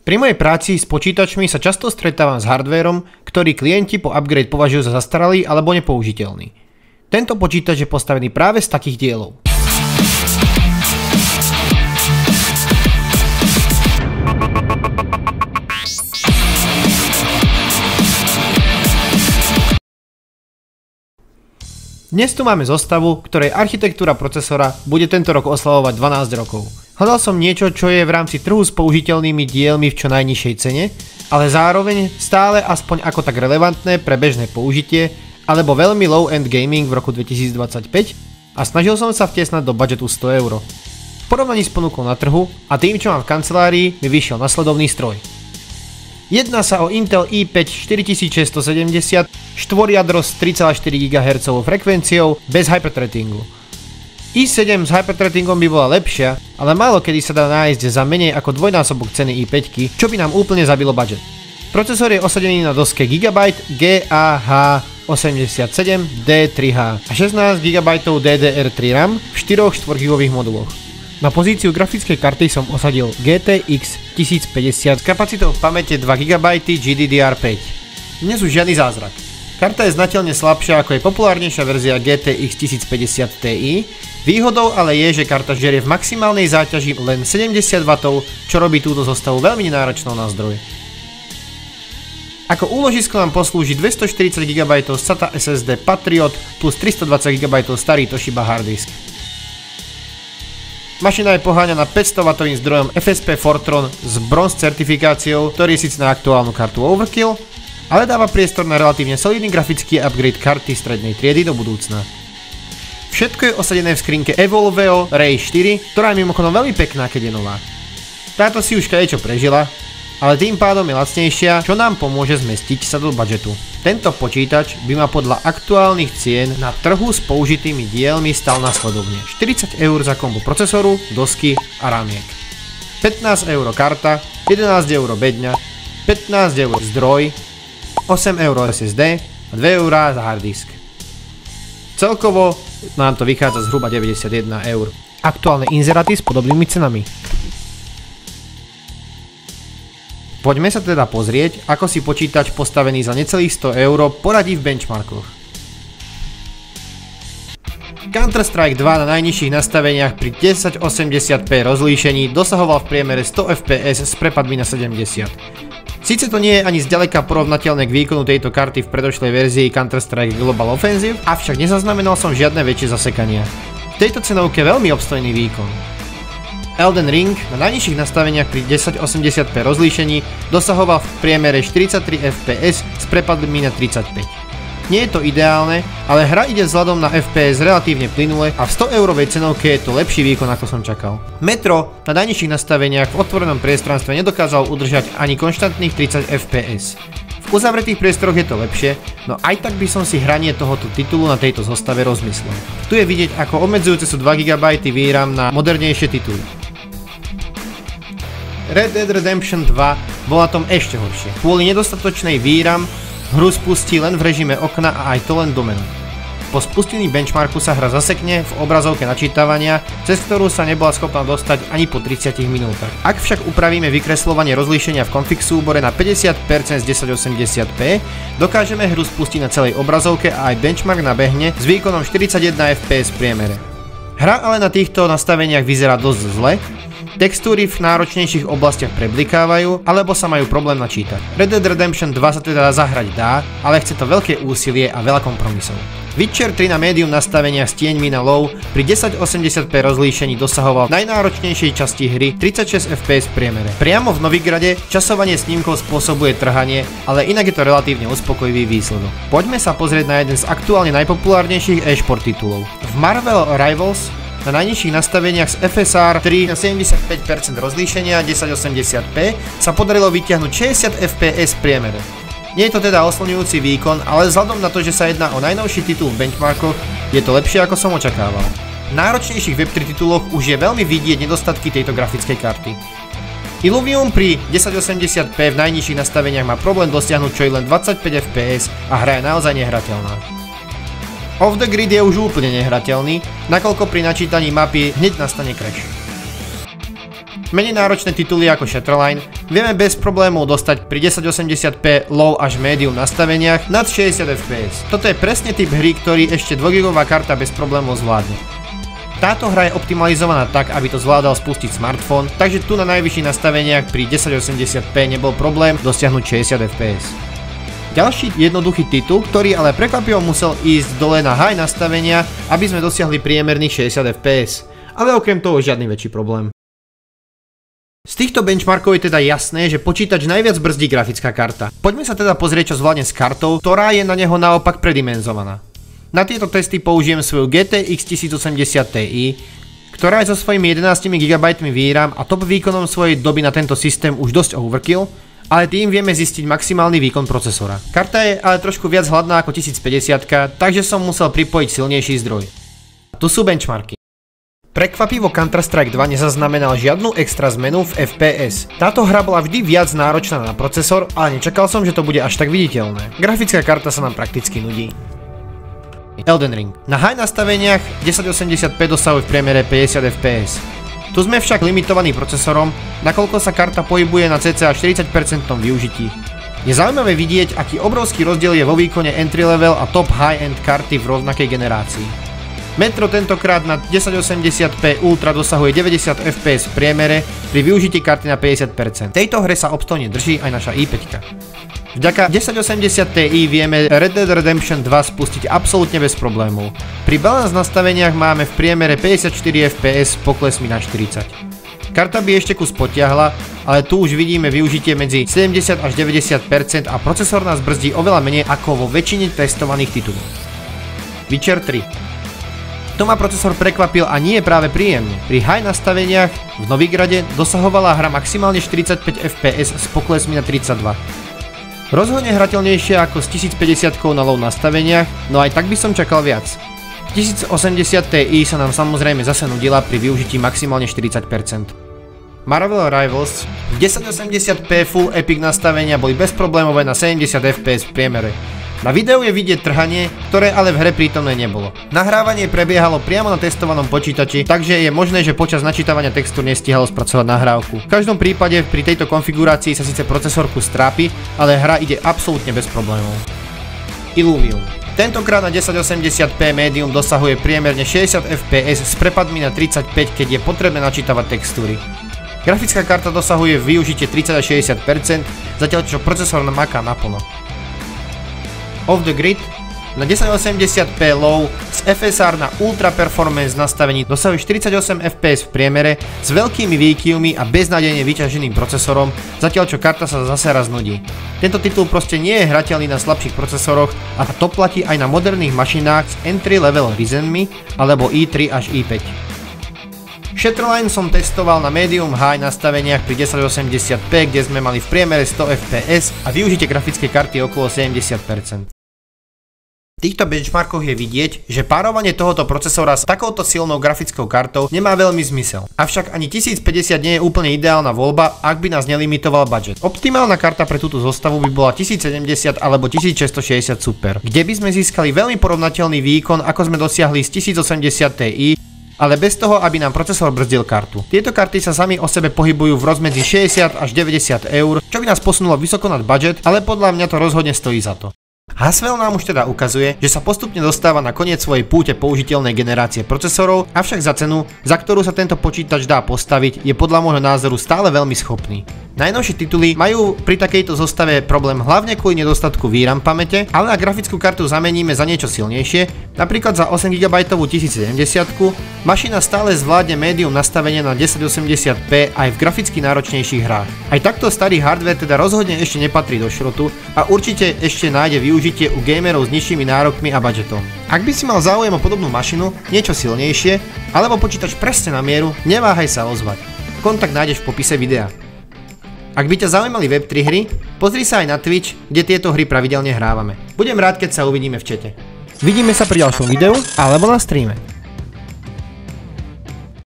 Pri mojej práci s počítačmi sa často stretávam s hardvérom, ktorý klienti po upgrade považujú za zastaralý alebo nepoužiteľný. Tento počítač je postavený práve z takých dielov. Dnes tu máme zostavu, ktorej architektúra procesora bude tento rok oslavovať 12 rokov. Hľadal som niečo, čo je v rámci trhu s použiteľnými dielmi v čo najnižšej cene, ale zároveň stále aspoň ako tak relevantné pre bežné použitie alebo veľmi low-end gaming v roku 2025 a snažil som sa vtiesnať do budžetu 100 €. V porovnaní s ponukou na trhu a tým, čo mám v kancelárii, mi vyšiel nasledovný stroj. Jedná sa o Intel i5 4670, štvorjadro s 3,4 GHz frekvenciou bez hyperthreadingu. i7 s hyperthreadingom by bola lepšia, ale málo kedy sa dá nájsť za menej ako dvojnásobok ceny i5, čo by nám úplne zabilo budget. Procesor je osadený na doske Gigabyte GAH87D3H a 16 GB DDR3 RAM v 4 4GB moduloch. Na pozíciu grafickej karty som osadil GTX 1050 s kapacitou pamäte 2 GB GDDR5. Dnes už žiadny zázrak. Karta je znateľne slabšia ako je populárnejšia verzia GTX 1050 Ti. Výhodou ale je, že karta žerie v maximálnej záťaži len 70 W, čo robí túto zostavu veľmi nenáročnou na zdroj. Ako úložisko nám poslúži 240 GB SATA SSD Patriot plus 320 GB starý Toshiba harddisk. Mašina je poháňaná 500W zdrojom FSP Fortron s bronze certifikáciou, ktorý je síce na aktuálnu kartu overkill, ale dáva priestor na relatívne solidný grafický upgrade karty strednej triedy do budúcna. Všetko je osadené v skrinke Evolveo Ray 4, ktorá je mimochodom veľmi pekná, keď je nová. Táto si už kadečo prežila, ale tým pádom je lacnejšia, čo nám pomôže zmestiť sa do budžetu. Tento počítač by ma podľa aktuálnych cien na trhu s použitými dielmi stal nasledovne 40 € za kombo procesoru, dosky a rámiek, 15 € karta, 11 € bedňa, 15 € zdroj, 8 € SSD a 2 € za harddisk. Celkovo nám to vychádza zhruba 91 €. Aktuálne inzeráty s podobnými cenami. Poďme sa teda pozrieť, ako si počítač postavený za necelých 100 € poradí v benchmarkoch. Counter-Strike 2 na najnižších nastaveniach pri 1080p rozlíšení dosahoval v priemere 100 fps s prepadmi na 70. Sice to nie je ani zďaleka porovnateľné k výkonu tejto karty v predošlej verzii Counter-Strike Global Offensive, avšak nezaznamenal som žiadne väčšie zasekania. V tejto cenovke veľmi obstojný výkon. Elden Ring na najnižších nastaveniach pri 1080p rozlíšení dosahoval v priemere 43 fps s prepadmi na 35. Nie je to ideálne, ale hra ide vzhľadom na FPS relatívne plynule a v 100 € cenovke je to lepší výkon ako som čakal. Metro na najnižších nastaveniach v otvorenom priestranstve nedokázal udržať ani konštantných 30 fps. V uzavretých priestoroch je to lepšie, no aj tak by som si hranie tohoto titulu na tejto zostave rozmyslel. Tu je vidieť, ako obmedzujúce sú 2 GB VRAM na modernejšie tituly. Red Dead Redemption 2 bol na tom ešte horšie. Kvôli nedostatočnej VRAM hru spustí len v režime okna a aj to len do menu. Po spustení benchmarku sa hra zasekne v obrazovke načítavania, cez ktorú sa nebola schopná dostať ani po 30 minútach. Ak však upravíme vykresľovanie rozlíšenia v config súbore na 50% z 1080p, dokážeme hru spustiť na celej obrazovke a aj benchmark nabehne s výkonom 41 fps v priemere. Hra ale na týchto nastaveniach vyzerá dosť zle, textúry v náročnejších oblastiach preblikávajú, alebo sa majú problém načítať. Red Dead Redemption 2 sa teda zahrať dá, ale chce to veľké úsilie a veľa kompromisov. Witcher 3 na medium nastaveniach s tieňmi na low pri 1080p rozlíšení dosahoval v najnáročnejšej časti hry 36 fps v priemere. Priamo v Novigrade časovanie snímkov spôsobuje trhanie, ale inak je to relatívne uspokojivý výsledok. Poďme sa pozrieť na jeden z aktuálne najpopulárnejších e-šport titulov. V Marvel Rivals na najnižších nastaveniach z FSR 3 na 75% rozlíšenia 1080p sa podarilo vytiahnuť 60 fps v priemere. Nie je to teda oslňujúci výkon, ale vzhľadom na to, že sa jedná o najnovší titul v benchmarkoch, je to lepšie ako som očakával. V náročnejších Web3 tituloch už je veľmi vidieť nedostatky tejto grafickej karty. Illuvium pri 1080p v najnižších nastaveniach má problém dosiahnuť čo i len 25 fps a hra je naozaj nehrateľná. Off the Grid je už úplne nehrateľný, nakoľko pri načítaní mapy hneď nastane crash. Menej náročné tituly ako Shatterline vieme bez problémov dostať pri 1080p low až medium nastaveniach nad 60 fps. Toto je presne typ hry, ktorý ešte 2 GB karta bez problémov zvládne. Táto hra je optimalizovaná tak, aby to zvládal spustiť smartfón, takže tu na najvyšších nastaveniach pri 1080p nebol problém dosiahnuť 60 fps. Ďalší jednoduchý titul, ktorý ale prekvapivo musel ísť dole na high nastavenia, aby sme dosiahli priemerných 60 fps, ale okrem toho žiadny väčší problém. Z týchto benchmarkov je teda jasné, že počítač najviac brzdí grafická karta. Poďme sa teda pozrieť, čo zvládne s kartou, ktorá je na neho naopak predimenzovaná. Na tieto testy použijem svoju GTX 1080 Ti, ktorá je so svojimi 11 GB VRAM a top výkonom svojej doby na tento systém už dosť overkill, ale tým vieme zistiť maximálny výkon procesora. Karta je ale trošku viac hladná ako 1050, takže som musel pripojiť silnejší zdroj. Tu sú benchmarky. Prekvapivo Counter-Strike 2 nezaznamenal žiadnu extra zmenu v FPS. Táto hra bola vždy viac náročná na procesor, ale nečakal som, že to bude až tak viditeľné. Grafická karta sa nám prakticky nudí. Elden Ring. Na high nastaveniach 1080p dosahuje v priemere 50 fps. Tu sme však limitovaní procesorom, nakoľko sa karta pohybuje na cca 40% využití. Je zaujímavé vidieť, aký obrovský rozdiel je vo výkone entry level a top high-end karty v rovnakej generácii. Metro tentokrát na 1080p Ultra dosahuje 90 fps v priemere pri využití karty na 50%. V tejto hre sa obstojne drží aj naša i5. Vďaka 1080 Ti vieme Red Dead Redemption 2 spustiť absolútne bez problémov. Pri balance nastaveniach máme v priemere 54 fps s poklesmi na 40. Karta by ešte kus potiahla, ale tu už vidíme využitie medzi 70 až 90% a procesor nás brzdí oveľa menej ako vo väčšine testovaných titulov. Witcher 3. To ma procesor prekvapil a nie je práve príjemne. Pri high nastaveniach v Novigrade dosahovala hra maximálne 45 fps s poklesmi na 32. Rozhodne hrateľnejšie ako s 1050 na low nastaveniach, no aj tak by som čakal viac. 1080 Ti sa nám samozrejme zase nudila pri využití maximálne 40%. Marvel Rivals v 1080p Full Epic nastavenia boli bezproblémové na 70 fps v priemere. Na videu je vidieť trhanie, ktoré ale v hre prítomné nebolo. Nahrávanie prebiehalo priamo na testovanom počítači, takže je možné, že počas načítavania textúr nestihalo spracovať nahrávku. V každom prípade pri tejto konfigurácii sa síce procesorku strápi, ale hra ide absolútne bez problémov. Illuvium. Tentokrát na 1080p Medium dosahuje priemerne 60 fps s prepadmi na 35, keď je potrebné načítavať textúry. Grafická karta dosahuje využitie 30 až 60%, zatiaľ čo procesor maká naplno. Off the Grid na 1080p low s FSR na Ultra Performance nastavení dosahuje 48 fps v priemere s veľkými výkyvmi a beznádejne vyťaženým procesorom, zatiaľ čo karta sa zase raz nudí. Tento titul proste nie je hrateľný na slabších procesoroch a to platí aj na moderných mašinách s entry level Ryzenmi alebo i3 až i5. Shatterline som testoval na medium high nastaveniach pri 1080p, kde sme mali v priemere 100 fps a využitie grafickej karty okolo 70%. V týchto benchmarkoch je vidieť, že párovanie tohoto procesora s takouto silnou grafickou kartou nemá veľmi zmysel. Avšak ani 1050 nie je úplne ideálna voľba, ak by nás nelimitoval budget. Optimálna karta pre túto zostavu by bola 1070 alebo 1660 Super, kde by sme získali veľmi porovnateľný výkon, ako sme dosiahli s 1080 Ti, ale bez toho, aby nám procesor brzdil kartu. Tieto karty sa sami o sebe pohybujú v rozmedzi 60 až 90 eur, čo by nás posunulo vysoko nad budget, ale podľa mňa to rozhodne stojí za to. Haswell nám už teda ukazuje, že sa postupne dostáva na koniec svojej púte použiteľnej generácie procesorov, avšak za cenu, za ktorú sa tento počítač dá postaviť, je podľa môjho názoru stále veľmi schopný. Najnovšie tituly majú pri takejto zostave problém hlavne kvôli nedostatku VRAM pamäte, ale ak grafickú kartu zameníme za niečo silnejšie, napríklad za 8 GB 1070, mašina stále zvládne médium nastavenie na 1080p aj v graficky náročnejších hrách. Aj takto starý hardware teda rozhodne ešte nepatrí do šrotu a určite ešte nájde využitie u gamerov s nižšími nárokmi a budžetom. Ak by si mal záujem o podobnú mašinu, niečo silnejšie, alebo počítač presne na mieru, neváhaj sa ozvať. Kontakt nájdeš v popise videa. Ak by ťa zaujímali Web3 hry, pozri sa aj na Twitch, kde tieto hry pravidelne hrávame. Budem rád, keď sa uvidíme v čete. Vidíme sa pri ďalšom videu alebo na streame.